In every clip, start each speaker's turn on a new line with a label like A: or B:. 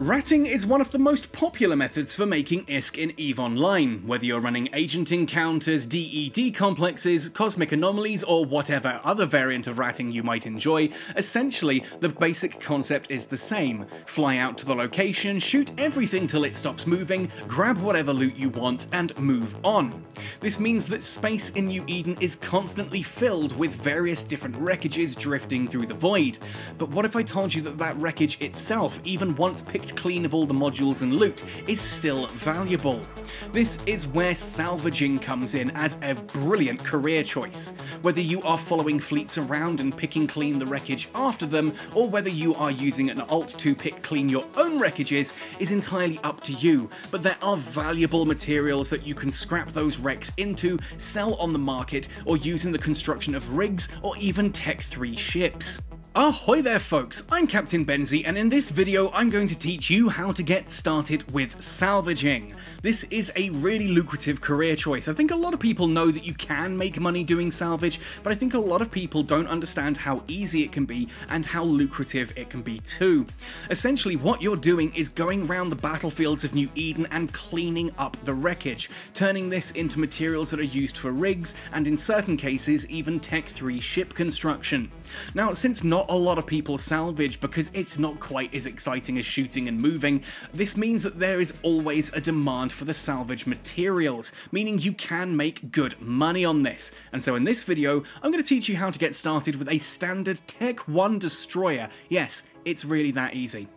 A: Ratting is one of the most popular methods for making ISK in EVE Online, whether you're running agent encounters, DED complexes, cosmic anomalies, or whatever other variant of ratting you might enjoy. Essentially, the basic concept is the same. Fly out to the location, shoot everything till it stops moving, grab whatever loot you want, and move on. This means that space in New Eden is constantly filled with various different wreckages drifting through the void. But what if I told you that that wreckage itself, even once picked clean of all the modules and loot, is still valuable? This is where salvaging comes in as a brilliant career choice. Whether you are following fleets around and picking clean the wreckage after them, or whether you are using an alt to pick clean your own wreckages, is entirely up to you, but there are valuable materials that you can scrap those wrecks into, sell on the market, or use in the construction of rigs or even Tech 3 ships. Ahoy there folks, I'm Captain Benzie, and in this video I'm going to teach you how to get started with salvaging. This is a really lucrative career choice. I think a lot of people know that you can make money doing salvage, but I think a lot of people don't understand how easy it can be and how lucrative it can be too. Essentially what you're doing is going around the battlefields of New Eden and cleaning up the wreckage, turning this into materials that are used for rigs and in certain cases even Tech 3 ship construction. Now, since not a lot of people salvage because it's not quite as exciting as shooting and moving, this means that there is always a demand for the salvage materials, meaning you can make good money on this. And so in this video, I'm going to teach you how to get started with a standard Tech 1 destroyer. Yes, it's really that easy.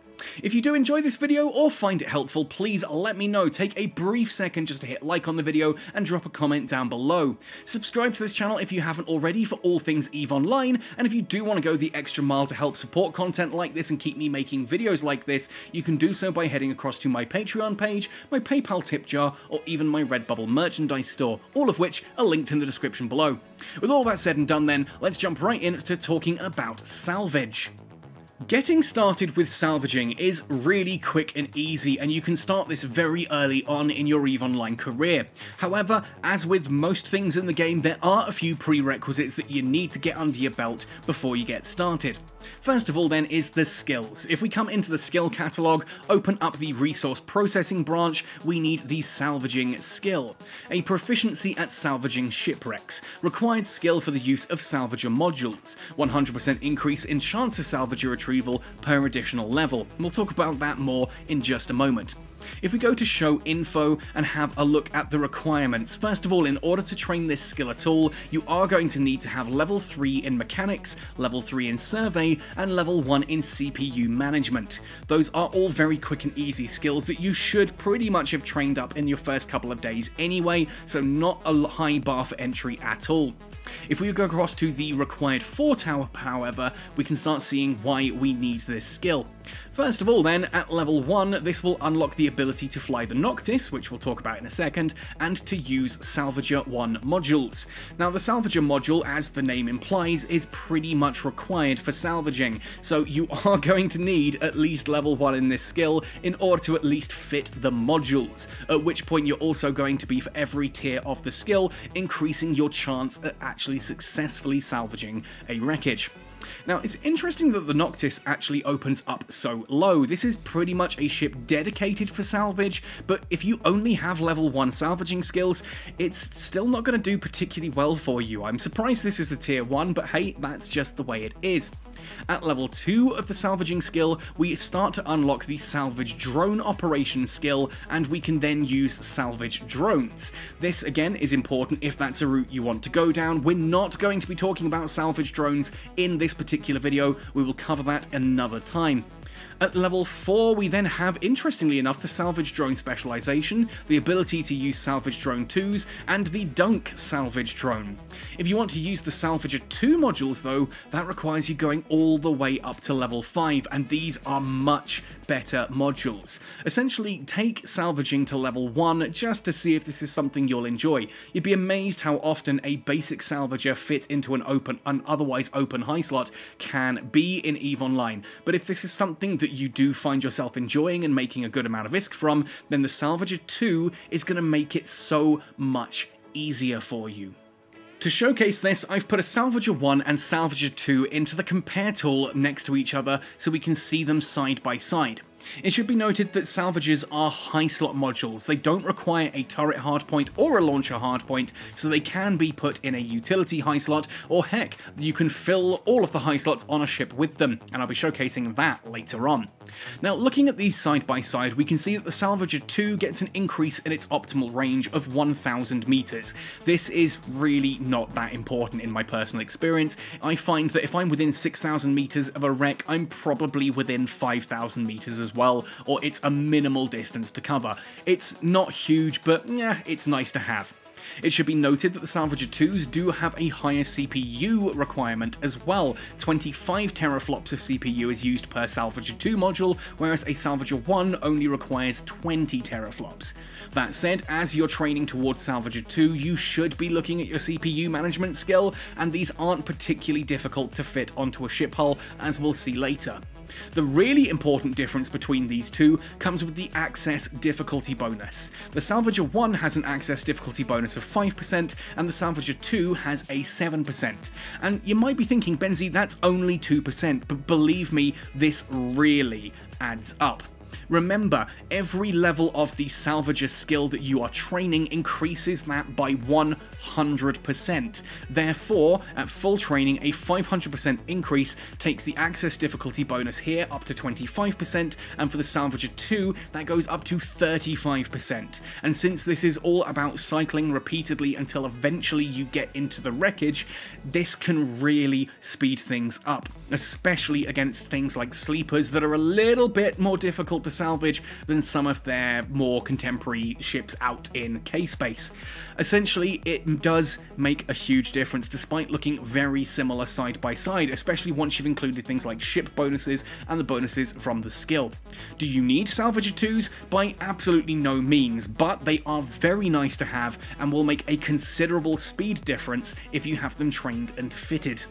A: If you do enjoy this video or find it helpful, please let me know. Take a brief second just to hit like on the video and drop a comment down below. Subscribe to this channel if you haven't already for all things EVE Online, and if you do want to go the extra mile to help support content like this and keep me making videos like this, you can do so by heading across to my Patreon page, my PayPal tip jar, or even my Redbubble merchandise store, all of which are linked in the description below. With all that said and done then, let's jump right into talking about salvage. Getting started with salvaging is really quick and easy, and you can start this very early on in your EVE Online career. However, as with most things in the game, there are a few prerequisites that you need to get under your belt before you get started. First of all then is the skills. If we come into the skill catalogue, open up the resource processing branch, we need the salvaging skill. A proficiency at salvaging shipwrecks, required skill for the use of salvager modules, 100% increase in chance of salvager retrieval per additional level. We'll talk about that more in just a moment. If we go to show info and have a look at the requirements, first of all, in order to train this skill at all, you are going to need to have level 3 in mechanics, level 3 in survey, and level 1 in CPU management. Those are all very quick and easy skills that you should pretty much have trained up in your first couple of days anyway, so not a high bar for entry at all. If we go across to the required fort tower, however, we can start seeing why we need this skill. First of all then, at level 1, this will unlock the ability to fly the Noctis, which we'll talk about in a second, and to use Salvager 1 modules. Now the Salvager module, as the name implies, is pretty much required for salvaging, so you are going to need at least level 1 in this skill in order to at least fit the modules, at which point you're also going to be, for every tier of the skill, increasing your chance at actually successfully salvaging a wreckage. Now, it's interesting that the Noctis actually opens up so low. This is pretty much a ship dedicated for salvage, but if you only have level 1 salvaging skills, it's still not going to do particularly well for you. I'm surprised this is a tier 1, but hey, that's just the way it is. At level 2 of the salvaging skill, we start to unlock the salvage drone operation skill, and we can then use salvage drones. This again is important if that's a route you want to go down. We're not going to be talking about salvage drones in this particular video, we will cover that another time. At level 4, we then have, interestingly enough, the Salvage Drone specialization, the ability to use Salvage Drone 2s, and the Dunk Salvage Drone. If you want to use the Salvager II modules though, that requires you going all the way up to level 5, and these are much better modules. Essentially, take salvaging to level 1 just to see if this is something you'll enjoy. You'd be amazed how often a basic salvager fit into an otherwise open high slot can be in EVE Online, but if this is something that you do find yourself enjoying and making a good amount of ISK from, then the Salvager II is going to make it so much easier for you. To showcase this, I've put a Salvager 1 and Salvager 2 into the compare tool next to each other so we can see them side by side. It should be noted that Salvages are high slot modules. They don't require a turret hardpoint or a launcher hardpoint, so they can be put in a utility high slot, or heck, you can fill all of the high slots on a ship with them, and I'll be showcasing that later on. Now, looking at these side by side, we can see that the Salvager II gets an increase in its optimal range of 1,000 meters. This is really not that important in my personal experience. I find that if I'm within 6,000 meters of a wreck, I'm probably within 5,000 meters as well, or it's a minimal distance to cover. It's not huge, but yeah, it's nice to have. It should be noted that the Salvager IIs do have a higher CPU requirement as well. 25 teraflops of CPU is used per Salvager II module, whereas a Salvager I only requires 20 teraflops. That said, as you're training towards Salvager II, you should be looking at your CPU management skill, and these aren't particularly difficult to fit onto a ship hull, as we'll see later. The really important difference between these two comes with the access difficulty bonus. The Salvager I has an access difficulty bonus of 5%, and the Salvager II has a 7%. And you might be thinking, Benzie, that's only 2%, but believe me, this really adds up. Remember, every level of the Salvager skill that you are training increases that by 100%. Therefore, at full training, a 500% increase takes the access difficulty bonus here up to 25%, and for the Salvager II, that goes up to 35%. And since this is all about cycling repeatedly until eventually you get into the wreckage, this can really speed things up, especially against things like sleepers that are a little bit more difficult to salvage than some of their more contemporary ships out in K-space. Essentially, it does make a huge difference despite looking very similar side by side, especially once you've included things like ship bonuses and the bonuses from the skill. Do you need Salvager IIs? By absolutely no means, but they are very nice to have and will make a considerable speed difference if you have them trained and fitted.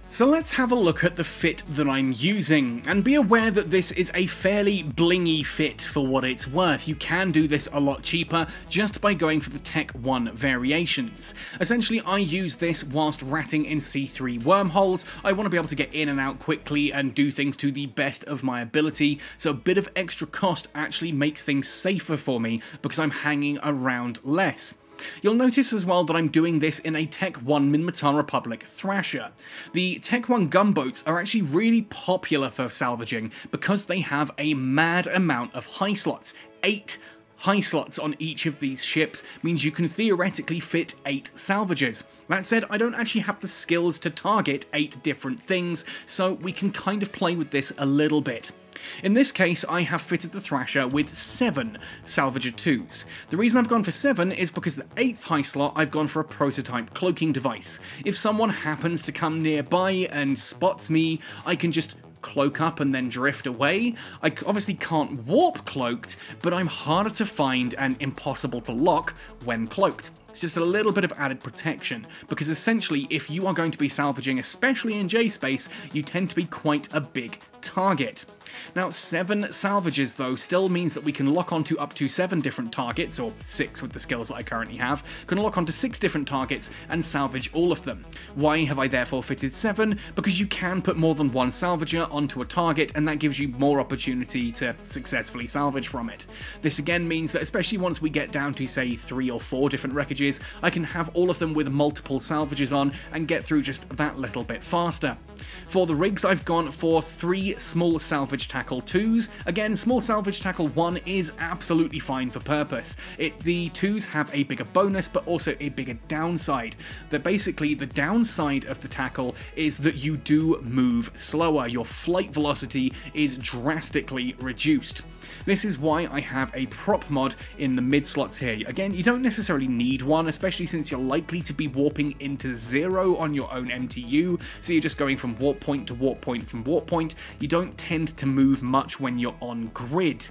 A: So let's have a look at the fit that I'm using, and be aware that this is a fairly blingy fit for what it's worth. You can do this a lot cheaper just by going for the Tech 1 variations. Essentially, I use this whilst ratting in C3 wormholes. I want to be able to get in and out quickly and do things to the best of my ability, so a bit of extra cost actually makes things safer for me because I'm hanging around less. You'll notice as well that I'm doing this in a Tech 1 Minmatar Republic Thrasher. The Tech 1 gunboats are actually really popular for salvaging because they have a mad amount of high slots. 8 high slots on each of these ships means you can theoretically fit 8 salvages. That said, I don't actually have the skills to target 8 different things, so we can kind of play with this a little bit. In this case, I have fitted the Thrasher with 7 Salvager IIs. The reason I've gone for 7 is because the 8th high slot I've gone for a prototype cloaking device. If someone happens to come nearby and spots me, I can just cloak up and then drift away. I obviously can't warp cloaked, but I'm harder to find and impossible to lock when cloaked. It's just a little bit of added protection, because essentially if you are going to be salvaging, especially in J-space, you tend to be quite a big target. Now, 7 salvages, though, still means that we can lock onto up to 7 different targets, or 6 with the skills that I currently have, can lock onto 6 different targets and salvage all of them. Why have I therefore fitted 7? Because you can put more than one salvager onto a target, and that gives you more opportunity to successfully salvage from it. This again means that especially once we get down to, say, 3 or 4 different wreckages, I can have all of them with multiple salvages on and get through just that little bit faster. For the rigs, I've gone for 3 small salvage tackle 2s. Again, small salvage tackle 1 is absolutely fine for purpose. The 2s have a bigger bonus, but also a bigger downside. Basically, the downside of the tackle is that you do move slower. Your flight velocity is drastically reduced. This is why I have a prop mod in the mid slots here. Again, you don't necessarily need one, especially since you're likely to be warping into 0 on your own MTU, so you're just going from warp point to warp point from warp point. You don't tend to move much when you're on grid.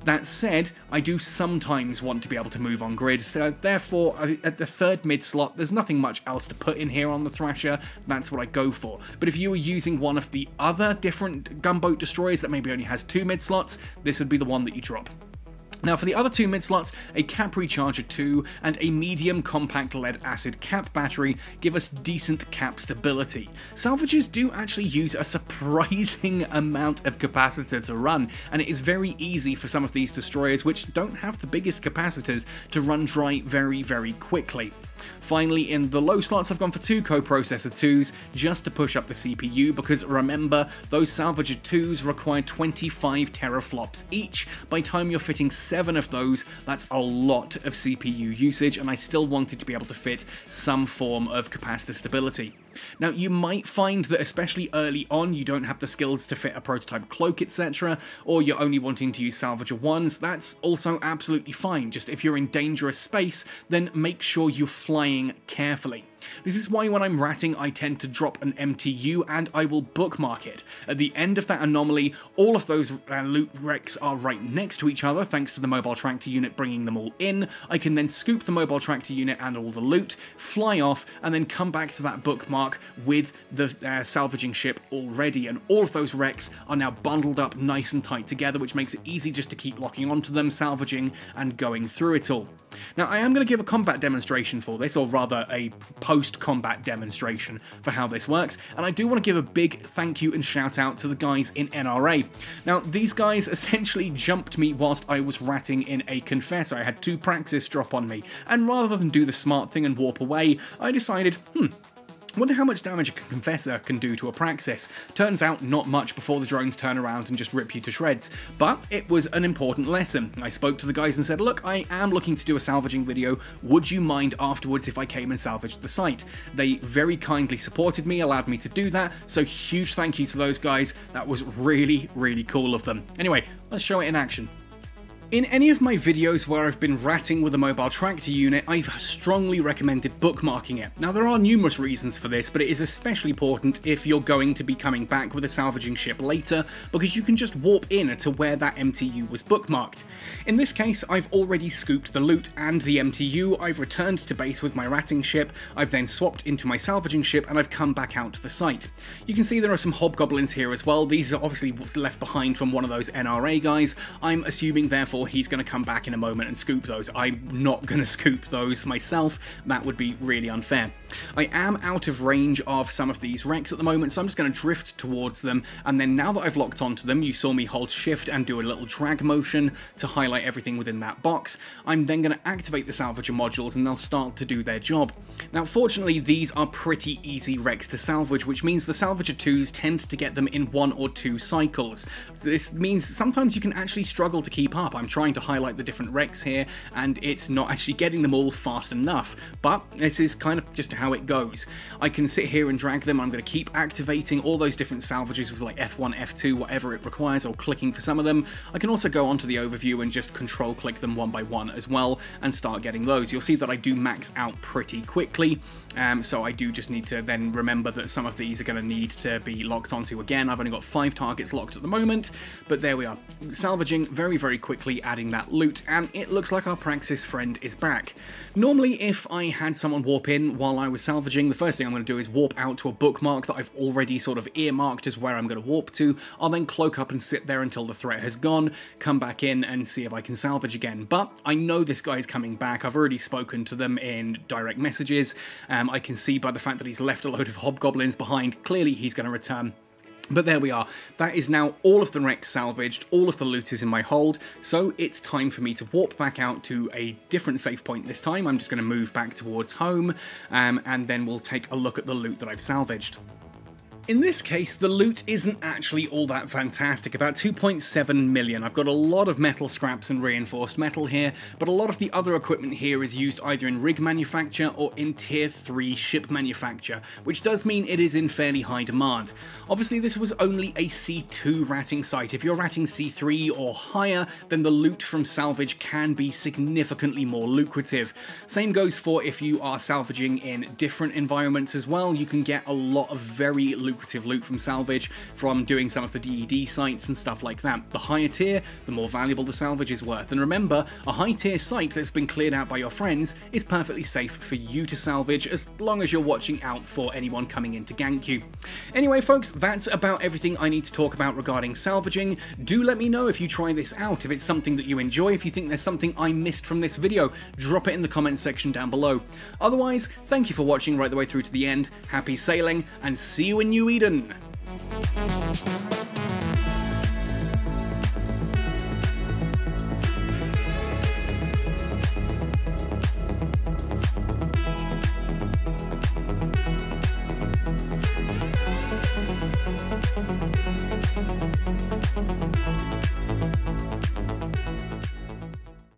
A: That said, I do sometimes want to be able to move on grid, so therefore at the 3rd mid slot there's nothing much else to put in here on the Thrasher. That's what I go for. But if you were using one of the other different gunboat destroyers that maybe only has 2 mid slots, this would be the one that you drop. Now for the other two mid slots, a cap recharger 2 and a medium compact lead acid cap battery give us decent cap stability. Salvages do actually use a surprising amount of capacitor to run, and it is very easy for some of these destroyers which don't have the biggest capacitors to run dry very, very quickly. Finally, in the low slots, I've gone for 2 coprocessor 2s just to push up the CPU, because remember, those Salvager 2s require 25 teraflops each. By the time you're fitting 7 of those, that's a lot of CPU usage, and I still wanted to be able to fit some form of capacitor stability. Now, you might find that especially early on you don't have the skills to fit a prototype cloak, etc., or you're only wanting to use Salvager 1s, that's also absolutely fine. Just if you're in dangerous space, then make sure you're flying carefully. This is why when I'm ratting I tend to drop an MTU and I will bookmark it. At the end of that anomaly, all of those loot wrecks are right next to each other thanks to the mobile tractor unit bringing them all in. I can then scoop the mobile tractor unit and all the loot, fly off, and then come back to that bookmark with the salvaging ship already, and all of those wrecks are now bundled up nice and tight together, which makes it easy just to keep locking onto them, salvaging, and going through it all. Now, I am going to give a combat demonstration for this, or rather a post-combat demonstration for how this works, and I do want to give a big thank you and shout out to the guys in NRA. Now, these guys essentially jumped me whilst I was ratting in a confessor. I had 2 praxis drop on me, and rather than do the smart thing and warp away, I decided, wonder how much damage a confessor can do to a praxis. Turns out not much before the drones turn around and just rip you to shreds. But it was an important lesson. I spoke to the guys and said, look, I am looking to do a salvaging video. Would you mind afterwards if I came and salvaged the site? They very kindly supported me, allowed me to do that, so huge thank you to those guys. That was really, really cool of them. Anyway, let's show it in action. In any of my videos where I've been ratting with a mobile tractor unit, I've strongly recommended bookmarking it. Now, there are numerous reasons for this, but it is especially important if you're going to be coming back with a salvaging ship later, because you can just warp in to where that MTU was bookmarked. In this case, I've already scooped the loot and the MTU, I've returned to base with my ratting ship, I've then swapped into my salvaging ship, and I've come back out to the site. You can see there are some hobgoblins here as well. These are obviously left behind from one of those NRA guys. I'm assuming, therefore, he's going to come back in a moment and scoop those. I'm not going to scoop those myself. That would be really unfair. I am out of range of some of these wrecks at the moment, so I'm just going to drift towards them, and then now that I've locked onto them, you saw me hold shift and do a little drag motion to highlight everything within that box. I'm then going to activate the salvager modules and they'll start to do their job. Now, fortunately, these are pretty easy wrecks to salvage, which means the Salvager 2s tend to get them in 1 or 2 cycles. This means sometimes you can actually struggle to keep up. I'm trying to highlight the different wrecks here, and it's not actually getting them all fast enough, but this is kind of just how it goes. I can sit here and drag them. I'm going to keep activating all those different salvages with like F1, F2, whatever it requires, or clicking for some of them. I can also go onto the overview and just control click them one by one as well and start getting those. You'll see that I do max out pretty quickly, so I do just need to then remember that some of these are going to need to be locked onto again. I've only got 5 targets locked at the moment, but there we are. Salvaging very, very quickly, adding that loot, and it looks like our praxis friend is back. Normally, if I had someone warp in while I was salvaging, the first thing I'm going to do is warp out to a bookmark that I've already sort of earmarked as where I'm going to warp to. I'll then cloak up and sit there until the threat has gone, come back in and see if I can salvage again. But I know this guy's coming back. I've already spoken to them in direct messages. I can see by the fact that he's left a load of hobgoblins behind, clearly he's going to return. But there we are. That is now all of the wrecks salvaged, all of the loot is in my hold, so it's time for me to warp back out to a different save point this time. I'm just going to move back towards home, and then we'll take a look at the loot that I've salvaged. In this case, the loot isn't actually all that fantastic, about 2.7 million. I've got a lot of metal scraps and reinforced metal here, but a lot of the other equipment here is used either in rig manufacture or in tier 3 ship manufacture, which does mean it is in fairly high demand. Obviously, this was only a C2 ratting site. If you're ratting C3 or higher, then the loot from salvage can be significantly more lucrative. Same goes for if you are salvaging in different environments as well. You can get a lot of very lucrative lucrative loot from Salvage, from doing some of the DED sites and stuff like that. The higher tier, the more valuable the salvage is worth. And remember, a high tier site that's been cleared out by your friends is perfectly safe for you to salvage, as long as you're watching out for anyone coming in to gank you. Anyway folks, that's about everything I need to talk about regarding salvaging. Do let me know if you try this out, if it's something that you enjoy, if you think there's something I missed from this video. Drop it in the comments section down below. Otherwise, thank you for watching right the way through to the end, happy sailing, and see you in New Eden!